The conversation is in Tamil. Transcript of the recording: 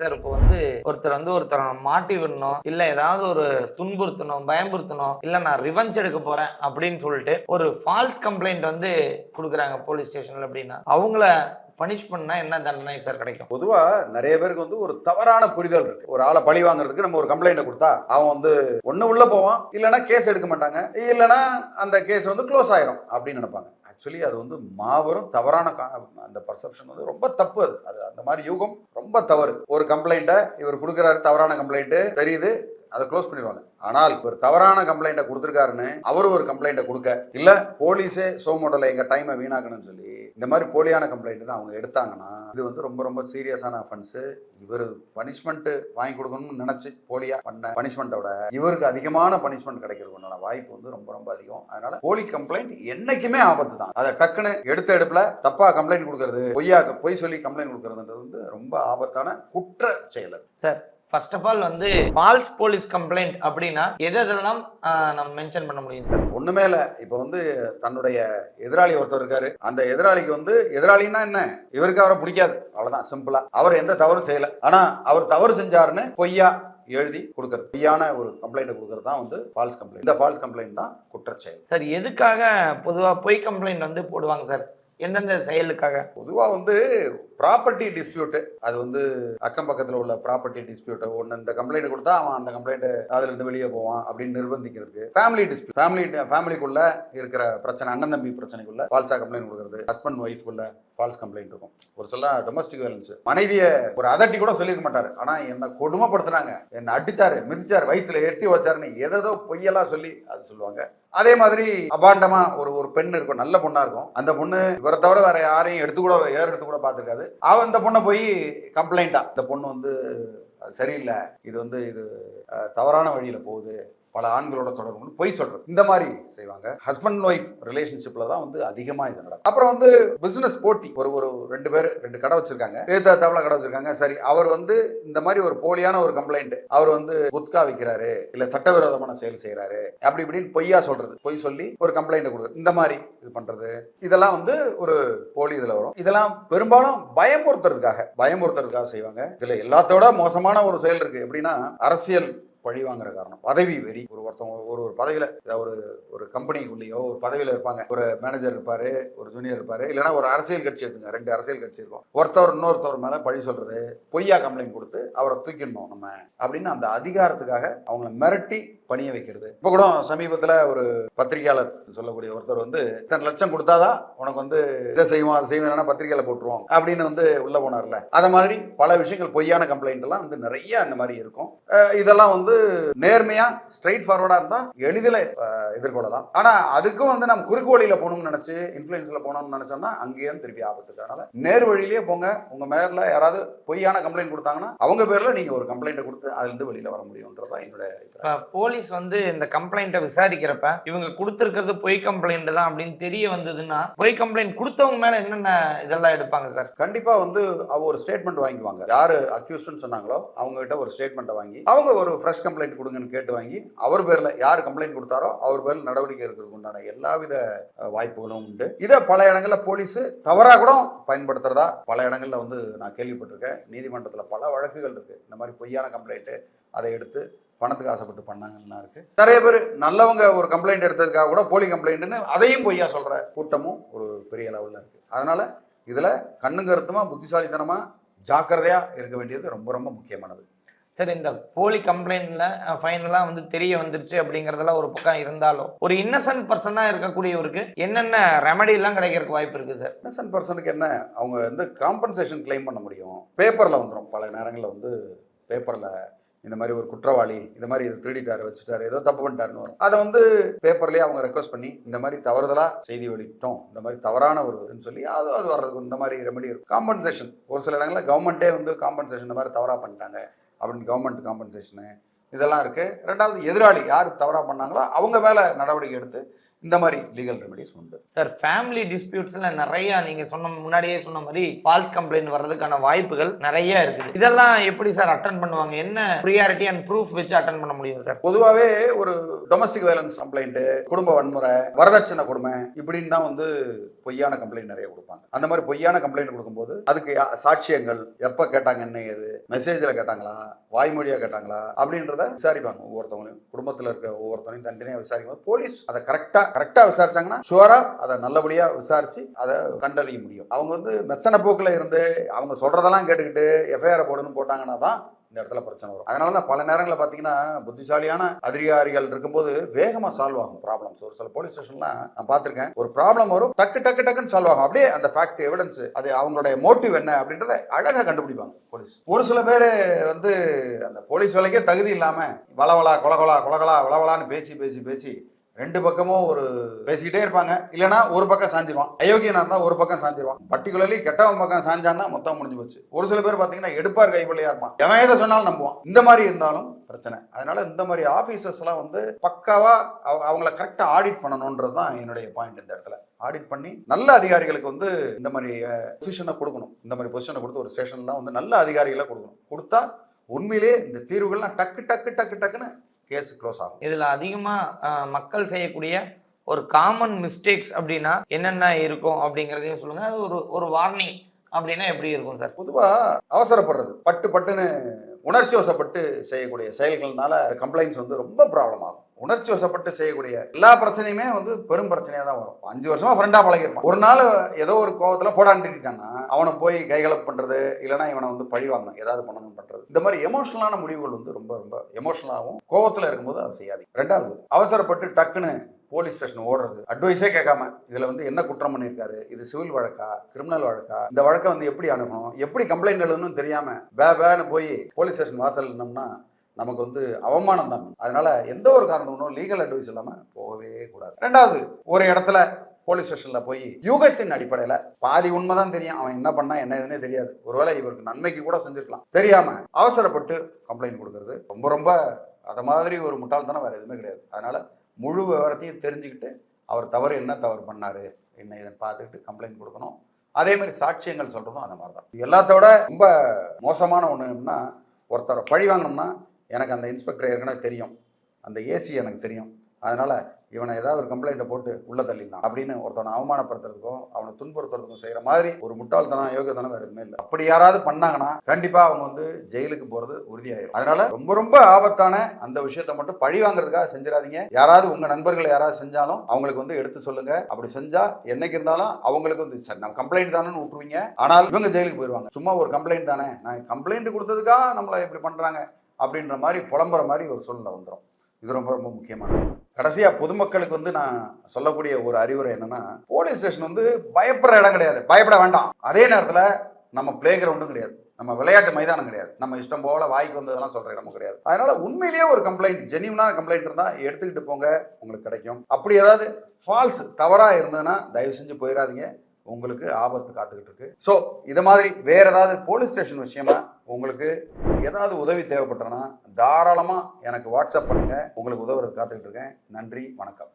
சார் இப்போ ஒருத்தரை மாட்டி விடணும், இல்ல ஏதாவது ஒரு துன்புறுத்தணும், பயமுறுத்தணும், இல்ல நான் ரிவெஞ்ச் எடுக்க போறேன் அப்படின்னு சொல்லிட்டு ஒரு ஃபால்ஸ் கம்ப்ளைண்ட் குடுக்குறாங்க போலீஸ் ஸ்டேஷன்ல அப்படின்னா, அவங்கள பனிஷ் பண்ணா என்ன தண்டனை சார் கிடைக்கும்? பொதுவா நிறைய பேருக்கு ஒரு தவறான புரிதல் இருக்கு. ஒரு ஆளை பழி வாங்குறதுக்கு நம்ம ஒரு கம்ப்ளைண்ட் கொடுத்தா அவன் ஒண்ணு உள்ள போவான், இல்லைன்னா கேஸ் எடுக்க மாட்டாங்க, இல்லைன்னா அந்த கேஸ் க்ளோஸ் ஆயிரும் அப்படின்னு நினைப்பாங்க. ஆக்சுவலி அது மாபெரும் தவறான அந்த பர்செப்ஷன் ரொம்ப தப்பு. அது அந்த மாதிரி யூகம் ரொம்ப தவறு. ஒரு கம்ப்ளைண்ட்டை இவர் கொடுக்குறாரு, தவறான கம்ப்ளைண்ட் தெரியுது, அதை க்ளோஸ் பண்ணிடுவாங்க. ஆனால் ஒரு தவறான கம்ப்ளைண்ட்டை கொடுத்துருக்காருன்னு அவரு ஒரு கம்ப்ளைண்ட்டை கொடுக்க, இல்ல போலீஸே ஷோ மாடல எங்க டைமை வீணாக்கணும்னு சொல்லி இந்த மாதிரி போலியான கம்ப்ளைண்ட் அவங்க எடுத்தாங்கன்னா இது ரொம்ப ரொம்ப சீரியஸான அஃபென்ஸ். இவர் பனிஷ்மெண்ட் வாங்கி கொடுக்கணும்னு நினைச்சு போலியா பண்ண பனிஷ்மெண்ட்டோட இவருக்கு அதிகமான பனிஷ்மெண்ட் கிடைக்கிறதுக்கான வாய்ப்பு ரொம்ப ரொம்ப அதிகம். அதனால போலி கம்ப்ளைண்ட் என்னைக்குமே ஆபத்து தான். அதை டக்குன்னு எடுத்த எடுப்புல தப்பா கம்ப்ளைண்ட் கொடுக்கறது, பொய் சொல்லி கம்ப்ளைண்ட் கொடுக்கறதுன்றது ரொம்ப ஆபத்தான குற்ற செயல் sir. First of all false police complaint அப்படின்னா எதெல்லாம் நம்ம மென்ஷன் பண்ண முடியும் சார்? ஒண்ணுமே இல்லை. இப்போ தன்னுடைய எதிராளி ஒருத்தர் இருக்காரு, அந்த எதிராளிக்கு எதிராளின்னா என்ன, இவருக்கு அவரை பிடிக்காது, அவ்வளவுதான், சிம்பிளா. அவர் எந்த தவறும் செய்யல, ஆனா அவர் தவறு செஞ்சாருன்னு பொய்யா எழுதி கொடுக்கறது, பொய்யான ஒரு கம்ப்ளைண்ட் கொடுக்கறது தான் ஃபால்ஸ் கம்ப்ளைண்ட். இந்த ஃபால்ஸ் கம்ப்ளைண்ட் தான் குற்றச்செயல். சார் எதுக்காக பொதுவா பொய் கம்ப்ளைண்ட் போடுவாங்க சார்? எந்தெந்த செயலுக்காக? பொதுவா ப்ராப்பர்ட்டி டிஸ்பியூட், அது அக்கம் பக்கத்தில் உள்ள ப்ராப்பர்ட்டி டிஸ்பியூட். ஒன்று இந்த கம்ப்ளைண்ட் கொடுத்தா அவன் அந்த கம்ப்ளைண்ட் அதுல இருந்து வெளியே போவான் அப்படின்னு நிர்பந்திக்கிறதுக்கு. ஃபேமிலி டிஸ்பியூட், ஃபேமிலிக்குள்ள இருக்கிற பிரச்சனை, அண்ணன் தம்பி பிரச்சனைக்குள்ள ஃபால்ஸா கம்ப்ளைண்ட் கொடுக்கறது. ஹஸ்பண்ட் ஒய்ஃப்குள்ள ஃபால்ஸ் கம்ப்ளைண்ட் இருக்கும். ஒரு சில டொமஸ்டிக் வயலன்ஸ், மனைவியை ஒரு அதட்டி கூட சொல்லியிருக்க மாட்டாரு, ஆனா என்ன கொடுமைப்படுத்துனாங்க, என்ன அடிச்சாரு, மிதிச்சாரு, வயிற்றுல எட்டி வச்சாருன்னு ஏதோ பொய்யெல்லாம் சொல்லி அது சொல்லுவாங்க. அதே மாதிரி அபாண்டமா ஒரு பெண் இருக்கும், நல்ல பொண்ணா இருக்கும், அந்த பொண்ணு இவரை தவிர வேற யாரையும் எடுத்து கூட பார்த்துருக்காது. அவன் இந்த பொண்ணை போய் கம்ப்ளைண்டா, இந்த பொண்ணு சரியில்லை, இது தவறான வழியில போகுது, பல ஆண்களோட தொடர்பு பொய் சொல்றது, இந்த மாதிரி செய்வாங்க. ஹஸ்பண்ட் ஒய்ஃப் ரிலேஷன்ஷிப்ல தான் அதிகமா இது நடக்கும். அப்புறம் பிசினஸ் போட்டி, ஒரு ரெண்டு பேர் ரெண்டு கடை வச்சிருக்காங்க, ஏத்தாப்புல கடை வச்சிருக்காங்க. சரி, அவர் இந்த மாதிரி ஒரு போலியான ஒரு கம்ப்ளைண்ட், அவர் குட்கா விற்கிறாரு, இல்ல சட்டவிரோதமான செயல் செய்யறாரு அப்படி இப்படின்னு பொய்யா சொல்றது, பொய் சொல்லி ஒரு கம்ப்ளைண்ட் கொடுக்குறது, இந்த மாதிரி இது பண்றது, இதெல்லாம் ஒரு போலி இதுல வரும். இதெல்லாம் பெரும்பாலும் பயமுறுத்துறதுக்காக செய்வாங்க. இதுல எல்லாத்தோட மோசமான ஒரு செயல் இருக்கு. எப்படின்னா அரசியல் பழி வாங்குற காரணம், பதவி வெறி. ஒருத்தவங்க ஒரு பதவியில, ஒரு கம்பெனிக்குள்ளேயோ ஒரு பதவியில இருப்பாங்க, ஒரு மேனேஜர் இருப்பாரு, ஒரு ஜூனியர் இருப்பாரு, இல்லைன்னா ஒரு அரசியல் கட்சி எடுத்துங்க, ரெண்டு அரசியல் கட்சி இருக்கும், ஒருத்தவர் இன்னொருத்தவர் மேல பழி சொல்றது, பொய்யா கம்ப்ளைண்ட் கொடுத்து அவரை தூக்கிடணும் நம்ம அப்படின்னு அந்த அதிகாரத்துக்காக அவங்களை மிரட்டி பணிய வைக்கிறது. இப்ப கூட சமீபத்துல ஒரு பத்திரிகையாளர் சொல்லக்கூடிய ஒருத்தர் இத்தனை லட்சம் கொடுத்தாதான் உனக்கு இதை செய்வோம் அதை செய்வோம், பத்திரிகையில போட்டுருவோம் அப்படின்னு உள்ள போனார்ல. அத மாதிரி பல விஷயங்கள், பொய்யான கம்ப்ளைண்ட் எல்லாம் நிறைய அந்த மாதிரி இருக்கும். இதெல்லாம் நேர்மையா ஸ்ட்ரைட் ஃபார்வர்டா இருந்தா எளிதில் எதிர்கொள்ளலாம். ஆனா அதுக்கும் நம்ம குறுக்கு வழியில போகணும்னு நினைச்சு, இன்ஃபுளுன்ஸ்ல போகணும்னு நினைச்சோம்னா அங்கேயும் திருப்பி ஆபத்து. அதனால நேர் வழியிலேயே போங்க. உங்க மேல யாராவது பொய்யான கம்ப்ளைண்ட் கொடுத்தாங்கன்னா அவங்க பேர்ல நீங்க ஒரு கம்ப்ளைண்ட் கொடுத்து அதுல இருந்து வெளியில வர முடியும்ன்றதான் என்னுடைய அபிப்பிராயம். போலீஸ் இந்த கம்ப்ளைண்ட்டை விசாரிக்கிறப்ப இவங்க கொடுத்திருக்கிறது பொய் கம்ப்ளைண்ட் தான் அப்படின்னு தெரிய வந்ததுன்னா, பொய் கம்ப்ளைண்ட் கொடுத்தவங்க மேல என்னென்ன இதெல்லாம் எடுப்பாங்க சார்? கண்டிப்பா ஒரு ஸ்டேட்மெண்ட் வாங்கிக்குவாங்க. யாரு அக்யூஸ்ட்னு சொன்னாங்களோ அவங்க கிட்ட ஒரு ஸ்டேட்மெண்ட் வாங்கி அவங்க ஒரு ஃப்ரெஷ் கம்ப்ளைண்ட் கொடுங்கன்னு கேட்டு வாங்கி அவர் பேர்ல யார் கம்ப்ளைண்ட் கொடுத்தாரோ அவர் பேர்ல நடவடிக்கை எடுக்கிறதுக்கு உண்டான எல்லாவித வாய்ப்புகளும் உண்டு. இதை பல இடங்கள்ல போலீஸ் தவறா கூட பயன்படுத்துறதா பல இடங்கள்ல நான் கேள்விப்பட்டிருக்கேன். நீதிமன்றத்துல பல வழக்குகள் இருக்கு. இந்த மாதிரி பொய்யான கம்ப்ளைண்ட் அதை எடுத்து பணத்துக்கு ஆசைப்பட்டு பண்ணாங்கன்னா இருக்கு. நிறைய பேர் நல்லவங்க ஒரு கம்ப்ளைண்ட் எடுத்ததுக்காக கூட போலி கம்ப்ளைண்ட்னு அதையும் பொய்யா சொல்ற கூட்டமும் ஒரு பெரிய லெவல்ல இருக்கு. அதனால இதுல கண்ணும் கருத்துமா புத்திசாலித்தனமா ஜாக்கிரதையா இருக்க வேண்டியது ரொம்ப ரொம்ப முக்கியமானது. சரி, இந்த போலி கம்ப்ளைண்ட்ல ஃபைனலா தெரிய வந்துருச்சு அப்படிங்கறதெல்லாம் ஒரு பக்கம் இருந்தாலும், ஒரு இன்னசென்ட் பர்சனா இருக்கக்கூடியவருக்கு என்னென்ன ரெமெடி எல்லாம் கிடைக்கிறதுக்கு வாய்ப்பு இருக்கு சார்? இன்னசென்ட் பர்சனுக்கு என்ன, அவங்க காம்பன்சேஷன் கிளைம் பண்ண முடியும். பேப்பர்ல வந்துடும். பல நேரங்களில் பேப்பர்ல இந்த மாதிரி ஒரு குற்றவாளி இந்த மாதிரி இது திருடிட்டாரு, வச்சுட்டாரு, ஏதோ தப்பு பண்ணிட்டாருன்னு வரும். அதை பேப்பர்லயே அவங்க ரெக்வஸ்ட் பண்ணி இந்த மாதிரி தவறுதலா செய்தி வெளியிட்டோம், இந்த மாதிரி தவறான ஒரு இதுன்னு சொல்லி அது வர்றதுக்கு இந்த மாதிரி ரெமெடி இருக்கும். காம்பன்சேஷன், ஒரு சில இடங்களில் கவர்மெண்ட்டே காம்பன்சேஷன் இந்த மாதிரி தவறா பண்ணிட்டாங்க அப்படின்னு கவர்மெண்ட் காம்பன்சேஷனு இதெல்லாம் இருக்கு. ரெண்டாவது, எதிராளி யார் தவறா பண்ணாங்களோ அவங்க மேல நடவடிக்கை எடுத்து இந்த மாதிரி லீகல் ரெமெடிஸ் உண்டு. சார் ஃபேமிலி டிஸ்பியூட்ஸ்ல நிறைய நீங்க முன்னாடியே சொன்ன மாதிரி ஃபால்ஸ் கம்ப்ளைண்ட் வர்றதுக்கான வாய்ப்புகள் நிறைய இருக்குது. இதெல்லாம் எப்படி சார் அட்டென்ட் பண்ணுவாங்க? என்ன ப்ரியாரிட்டி அண்ட் ப்ரூஃப் வச்சு அட்டென்ட் பண்ண முடியும் சார்? பொதுவாகவே ஒரு டொமஸ்டிக் வயலன்ஸ் கம்ப்ளைண்ட், குடும்ப வன்முறை, வரதட்சணை கொடுமை இப்படின்னு தான் வந்து பொய்யான கம்ப்ளைண்ட் நிறைய கொடுப்பாங்க. அந்த மாதிரி பொய்யான கம்ப்ளைண்ட் கொடுக்கும்போது அதுக்கு சாட்சியங்கள் எப்போ கேட்டாங்க, என்ன ஏது, மெசேஜில் கேட்டாங்களா, வாய்மொழியாக கேட்டாங்களா அப்படின்றத விசாரிப்பாங்க. ஒவ்வொருத்தவங்களையும் குடும்பத்தில் இருக்க ஒவ்வொருத்தவனையும் தனித்தனியாக விசாரிக்கும். போலீஸ் அதை கரெக்டாக விசாரிச்சாங்கன்னா ஷுவரா அதை நல்லபடியாக விசாரிச்சு அதை கண்டறிய முடியும். அவங்க வந்து மெத்தனை போக்கில் இருந்து அவங்க சொல்றதெல்லாம் கேட்டுக்கிட்டு எஃப்ஐஆர் போடணும்னு போட்டாங்கன்னா தான் இந்த இடத்துல பிரச்சனை வரும். அதனால தான் பல நேரங்களில் பார்த்தீங்கன்னா புத்திசாலியான அதிகாரிகள் இருக்கும்போது வேகமாக சால்வ் ஆகும் ப்ராப்ளம்ஸ். ஒரு சில போலீஸ் ஸ்டேஷன்லாம் நான் பார்த்துருக்கேன், ஒரு ப்ராப்ளம் வரும், டக்குன்னு சால்வ் ஆகும். அப்படியே அந்த ஃபேக்ட் எவிடன்ஸ் அது அவங்களுடைய மோட்டிவ் என்ன அப்படின்றத அழகாக கண்டுபிடிப்பாங்க போலீஸ். ஒரு சில பேர் வந்து அந்த போலீஸ் வேலைக்கே தகுதி இல்லாமல் வளவலா வளவலான்னு பேசி ரெண்டு பக்கமும் ஒரு பேசிக்கிட்டே இருப்பாங்க. இல்லைன்னா ஒரு பக்கம் சாஞ்சிருவான். அயோக்கியனா இருந்தா ஒரு பக்கம் சாஞ்சிருவான். பர்டிகுலர்லி கெட்டவன் பக்கம் சாஞ்சான்னா மொத்தம் முடிஞ்சு போச்சு. ஒரு சில பேர் பாத்தீங்கன்னா எடுப்பார் கைப்பிள்ளையா இருப்பான், எவன் எதை சொன்னாலும் நம்புவான். இந்த மாதிரி இருந்தாலும் பிரச்சனை. அதனால இந்த மாதிரி ஆபீசர்ஸ் எல்லாம் வந்து பக்காவா அவங்கள கரெக்டா ஆடிட் பண்ணணும்ன்றது தான் என்னுடைய பாயிண்ட். இந்த இடத்துல ஆடிட் பண்ணி நல்ல அதிகாரிகளுக்கு வந்து இந்த மாதிரி பொசிஷனை கொடுக்கணும். இந்த மாதிரி பொசிஷனை கொடுத்து ஒரு ஸ்டேஷன்லாம் வந்து நல்ல அதிகாரிகளை கொடுக்கணும். கொடுத்தா உண்மையிலே இந்த தீர்வுகள்லாம் டக்குன்னு கேஸ் க்ளோஸ் ஆகும். இதுல அதிகமா மக்கள் செய்யக்கூடிய ஒரு காமன் மிஸ்டேக்ஸ் அப்படின்னா என்னென்ன இருக்கும் அப்படிங்கிறதையும் சொல்லுங்க. அது ஒரு வார்னிங் அப்படின்னா எப்படி இருக்கும் சார்? பொதுவா அவசரப்படுறது, பட்டுன்னு உணர்ச்சி வசப்பட்டு செய்யக்கூடிய செயல்கள்னால கம்ப்ளைண்ட்ஸ் வந்து ரொம்ப ப்ராப்ளம் ஆகும். உணர்ச்சி வசப்பட்டு செய்யக்கூடிய எல்லா பிரச்சனையுமே வந்து பெரும் பிரச்சனையா தான் வரும். 5 வருஷமா ஃப்ரெண்டா பழகிருப்பான், ஒரு நாள் ஏதோ ஒரு கோவத்துல போடாண்டிட்டு இருக்கான்னா அவனை போய் கைகலப் பண்றது, இல்லைன்னா இவனை வந்து பழி வாங்கணும், ஏதாவது பண்ணணும் பண்றது. இந்த மாதிரி எமோஷனலான முடிவுகள் வந்து ரொம்ப எமோஷனலாகவும் கோவத்துல இருக்கும்போது அதை செய்யாது. ரெண்டாவது, அவசரப்பட்டு டக்குன்னு போலீஸ் ஸ்டேஷன் ஓடுறது, அட்வைஸே கேட்காம இதுல வந்து என்ன குற்றம் பண்ணியிருக்காரு, இது சிவில் வழக்கா கிரிமினல் வழக்கா, இந்த வழக்கை வந்து எப்படி அணுகணும், எப்படி கம்ப்ளைண்ட் எழுதணும்னு தெரியாம பேன்னு போய் போலீஸ் ஸ்டேஷன் வாசல் இருந்தோம்னா நமக்கு வந்து அவமானம் தான். அதனால எந்த ஒரு காரணமும் லீகல் அட்வைஸ் இல்லாம போகவே கூடாது. ரெண்டாவது, ஒரு இடத்துல போலீஸ் ஸ்டேஷன்ல போய் யூகத்தின் அடிப்படையில பாதி உண்மைதான் தெரியும், அவன் என்ன பண்ணா என்ன எதுனே தெரியாது, ஒருவேளை இவருக்கு நன்மைக்கு கூட செஞ்சிருக்கலாம், தெரியாம அவசரப்பட்டு கம்ப்ளைண்ட் கொடுக்கறது ரொம்ப அத மாதிரி ஒரு முட்டாள்தனம் வேற எதுவுமே கிடையாது. அதனால முழு விவரத்தையும் தெரிஞ்சுக்கிட்டு அவர் என்ன தவறு பண்ணாரு என்ன இதன்னு பார்த்துக்கிட்டு கம்ப்ளைண்ட் கொடுக்கணும். அதே மாதிரி சாட்சியங்கள் சொல்றதும் அந்த மாதிரி தான். எல்லாத்தோட ரொம்ப மோசமான ஒன்று என்னன்னா, ஒருத்தரை பழி வாங்கணும்னா எனக்கு அந்த இன்ஸ்பெக்டர் ஏற்கனவே தெரியும், அந்த ஏசி எனக்கு தெரியும், அதனால இவனை ஏதாவது ஒரு கம்ப்ளைண்ட்டை போட்டு உள்ள தள்ளிடலாம் அப்படின்னு ஒருத்தவனை அவமானப்படுத்துறதுக்கும் அவனை துன்புறுத்துறதுக்கும் செய்யற மாதிரி ஒரு முட்டாள்தனம் யோகியத்தனம் வேற எதுவுமே இல்லை. அப்படி யாராவது பண்ணாங்கன்னா கண்டிப்பா அவங்க வந்து ஜெயிலுக்கு போறது உறுதியாயிரும். அதனால ரொம்ப ஆபத்தான அந்த விஷயத்த மட்டும் பழி வாங்குறதுக்காக செஞ்சிடாதீங்க. யாராவது உங்க நண்பர்கள் யாராவது செஞ்சாலும் அவங்களுக்கு வந்து எடுத்து சொல்லுங்க. அப்படி செஞ்சா என்னைக்கு இருந்தாலும் அவங்களுக்கு வந்து சரி நம்ம கம்ப்ளைண்ட் தானேன்னு விட்டுருவீங்க, ஆனால் இவங்க ஜெயிலுக்கு போயிடுவாங்க. சும்மா ஒரு கம்ப்ளைண்ட் தானே, நான் கம்ப்ளைண்ட் கொடுத்ததுக்காக நம்மளை இப்படி பண்றாங்க அப்படின்ற மாதிரி புலம்புற மாதிரி ஒரு சூழ்நிலை வந்துடும். இது ரொம்ப முக்கியமானது. கடைசியா பொதுமக்களுக்கு வந்து நான் சொல்லக்கூடிய ஒரு அறிவுரை என்னன்னா, போலீஸ் ஸ்டேஷன் வந்து பயப்படுற இடம் கிடையாது, பயப்பட வேண்டாம். அதே நேரத்துல நம்ம பிளே கிரவுண்டும் கிடையாது, நம்ம விளையாட்டு மைதானம் கிடையாது, நம்ம இஷ்டம் போல வாய்க்கு வந்ததெல்லாம் சொல்ற இடமும் கிடையாது. அதனால உண்மையிலேயே ஒரு கம்ப்ளைண்ட், ஜென்யூனான கம்ப்ளைண்ட் இருந்தா எடுத்துக்கிட்டு போங்க, உங்களுக்கு கிடைக்கும். அப்படி ஏதாவது ஃபால்ஸ் தவறா இருந்ததுன்னா தயவு செஞ்சு போயிடாதீங்க, உங்களுக்கு ஆபத்து காத்துக்கிட்டு இருக்கு. ஸோ இது மாதிரி வேற ஏதாவது போலீஸ் ஸ்டேஷன் விஷயமா உங்களுக்கு ஏதாவது உதவி தேவைப்பட்டதுன்னா தாராளமாக எனக்கு வாட்ஸ்அப் பண்ணுங்க, உங்களுக்கு உதவுறது காத்துக்கிட்டு இருக்கேன். நன்றி, வணக்கம்.